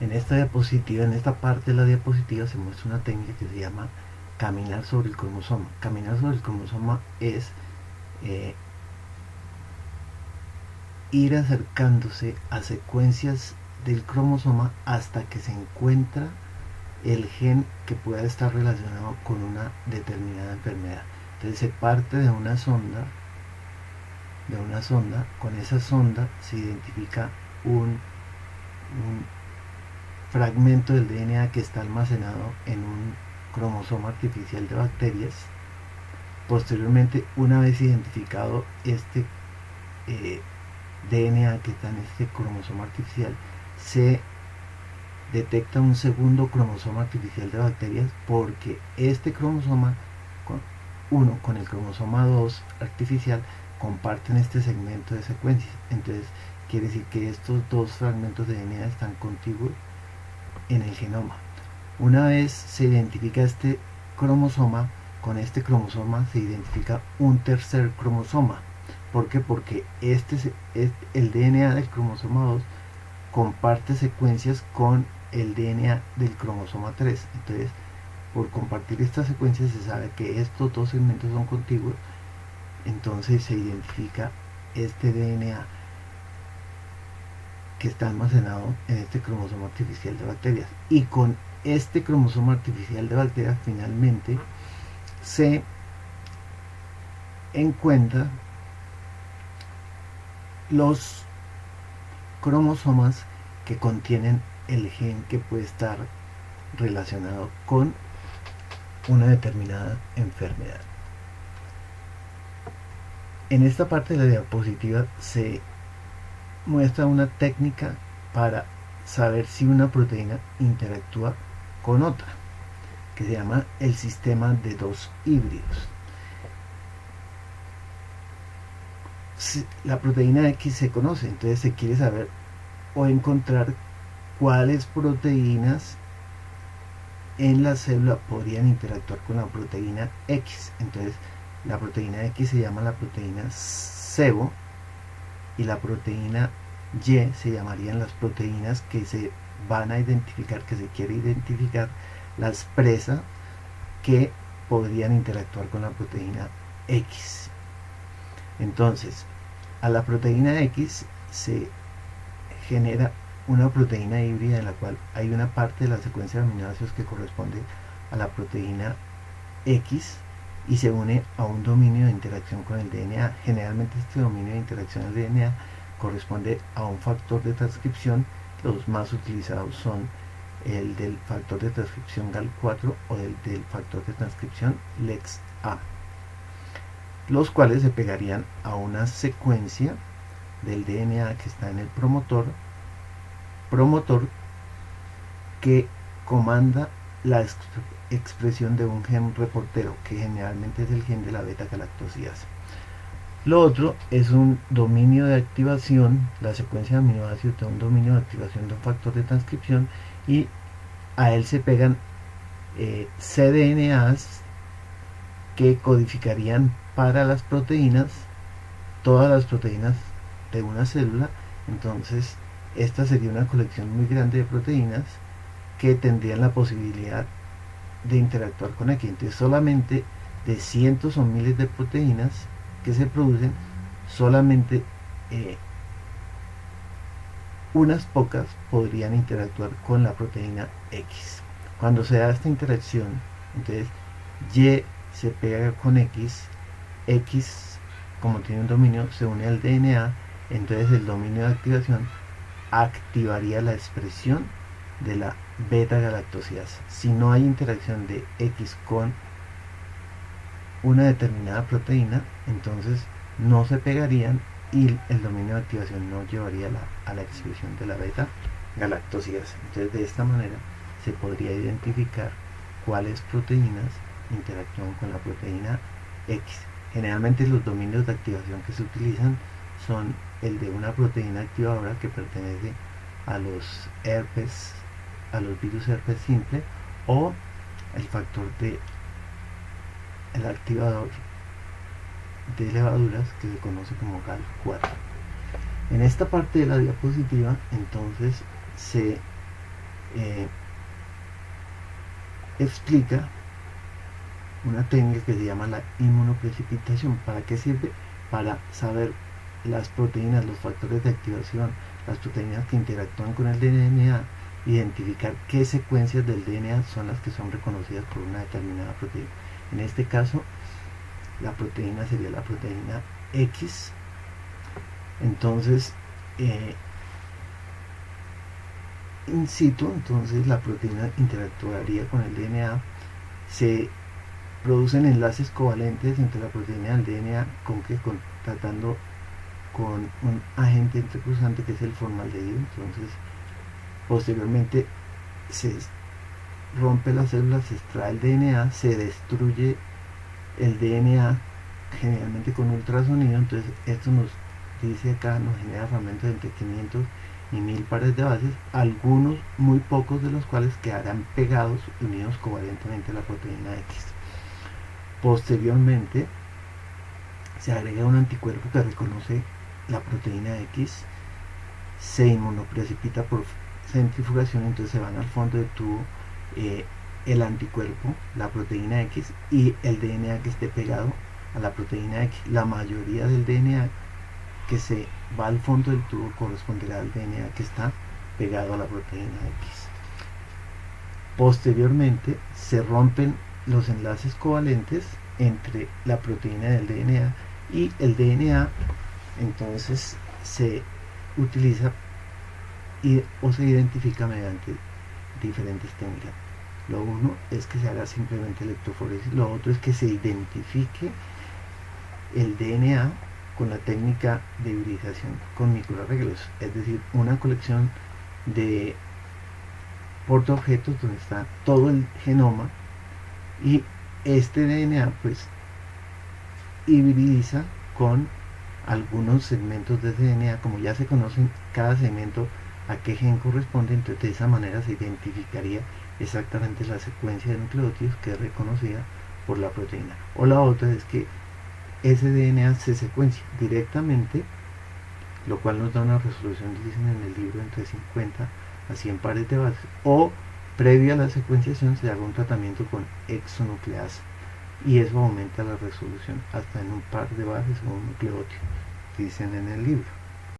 En esta diapositiva, en esta parte de la diapositiva se muestra una técnica que se llama caminar sobre el cromosoma. Caminar sobre el cromosoma es ir acercándose a secuencias del cromosoma hasta que se encuentra el gen que pueda estar relacionado con una determinada enfermedad. Entonces se parte de una sonda, con esa sonda se identifica un fragmento del DNA que está almacenado en un cromosoma artificial de bacterias. Posteriormente, una vez identificado este DNA que está en este cromosoma artificial, se detecta un segundo cromosoma artificial de bacterias, porque este cromosoma, uno con el cromosoma 2 artificial, comparten este segmento de secuencias. Entonces quiere decir que estos dos fragmentos de DNA están contiguos en el genoma. Una vez se identifica este cromosoma, con este cromosoma se identifica un tercer cromosoma. ¿Por qué? Porque el DNA del cromosoma 2 comparte secuencias con el DNA del cromosoma 3. Entonces, por compartir estas secuencias se sabe que estos dos segmentos son contiguos. Entonces se identifica este DNA que está almacenado en este cromosoma artificial de bacterias. Y con este cromosoma artificial de bacterias finalmente se encuentra los cromosomas que contienen el gen que puede estar relacionado con una determinada enfermedad. En esta parte de la diapositiva se muestra una técnica para saber si una proteína interactúa con otra, que se llama el sistema de dos híbridos. La proteína X se conoce, entonces se quiere saber o encontrar cuáles proteínas en la célula podrían interactuar con la proteína X. Entonces la proteína X se llama la proteína sebo y la proteína Y se llamarían las proteínas que se van a identificar, que se quiere identificar, las presas que podrían interactuar con la proteína X. Entonces, a la proteína X se genera una proteína híbrida en la cual hay una parte de la secuencia de aminoácidos que corresponde a la proteína X y se une a un dominio de interacción con el DNA. Generalmente este dominio de interacción del DNA corresponde a un factor de transcripción. Los más utilizados son el del factor de transcripción GAL4 o el del factor de transcripción LEX-A, los cuales se pegarían a una secuencia del DNA que está en el promotor que comanda la expresión de un gen reportero, que generalmente es el gen de la beta-galactosidasa. Lo otro es un dominio de activación, la secuencia de aminoácidos de un dominio de activación de un factor de transcripción, y a él se pegan cDNAs que codificarían para las proteínas, todas las proteínas de una célula. Entonces esta sería una colección muy grande de proteínas que tendrían la posibilidad de interactuar con X. Entonces solamente de cientos o miles de proteínas que se producen, solamente unas pocas podrían interactuar con la proteína X. Cuando se da esta interacción, entonces Y se pega con X, X como tiene un dominio se une al DNA, entonces el dominio de activación activaría la expresión de la beta-galactosidasa. Si no hay interacción de X con una determinada proteína, entonces no se pegarían y el dominio de activación no llevaría a la expresión de la beta-galactosidasa. Entonces de esta manera se podría identificar cuáles proteínas interactúan con la proteína X. Generalmente los dominios de activación que se utilizan son el de una proteína activadora que pertenece a los herpes, a los virus herpes simple, o el factor de el activador de levaduras que se conoce como GAL4. En esta parte de la diapositiva entonces se explica una técnica que se llama la inmunoprecipitación. ¿Para qué sirve? Para saber las proteínas, los factores de activación, las proteínas que interactúan con el DNA, identificar qué secuencias del DNA son las que son reconocidas por una determinada proteína. En este caso, la proteína sería la proteína X. Entonces, in situ, entonces la proteína interactuaría con el DNA, se producen enlaces covalentes entre la proteína y el DNA, tratando con un agente entrecruzante que es el formaldehído. Entonces, posteriormente se rompe la célula, se extrae el DNA, se destruye el DNA generalmente con ultrasonido. Entonces esto nos dice acá, nos genera fragmentos de entre 500 y 1000 pares de bases, algunos, muy pocos de los cuales quedarán pegados, unidos covalentemente a la proteína X. Posteriormente se agrega un anticuerpo que reconoce la proteína X, se inmunoprecipita por centrifugación, entonces se van al fondo del tubo el anticuerpo, la proteína X y el DNA que esté pegado a la proteína X. La mayoría del DNA que se va al fondo del tubo corresponderá al DNA que está pegado a la proteína X. Posteriormente se rompen los enlaces covalentes entre la proteína del DNA y el DNA, entonces se utiliza o se identifica mediante diferentes técnicas. Lo uno es que se haga simplemente electroforesis, lo otro es que se identifique el DNA con la técnica de hibridización con microarreglos, es decir, una colección de portaobjetos donde está todo el genoma, y este DNA pues hibridiza con algunos segmentos de ese DNA. Como ya se conocen cada segmento a qué gen corresponde, entonces de esa manera se identificaría exactamente la secuencia de nucleótidos que es reconocida por la proteína. O la otra es que ese DNA se secuencia directamente, lo cual nos da una resolución, dicen en el libro, entre 50 a 100 pares de bases, o previo a la secuenciación se haga un tratamiento con exonucleasa y eso aumenta la resolución hasta en un par de bases o un nucleótido, dicen en el libro.